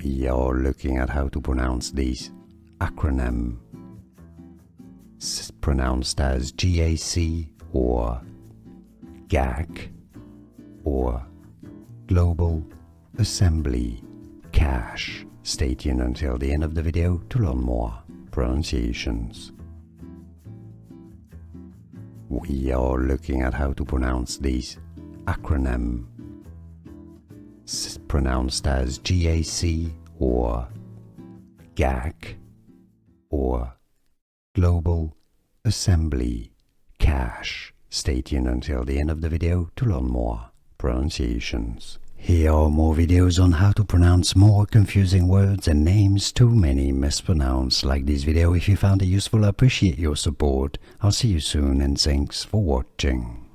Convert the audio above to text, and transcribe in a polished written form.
We are looking at how to pronounce this acronym, pronounced as GAC or GAC or Global Assembly Cache. Stay tuned until the end of the video to learn more pronunciations. We are looking at how to pronounce this acronym, pronounced as GAC or GAC or Global Assembly Cache. Stay tuned until the end of the video to learn more pronunciations. Here are more videos on how to pronounce more confusing words and names too many mispronounced. Like this video if you found it useful. I appreciate your support. I'll see you soon and thanks for watching.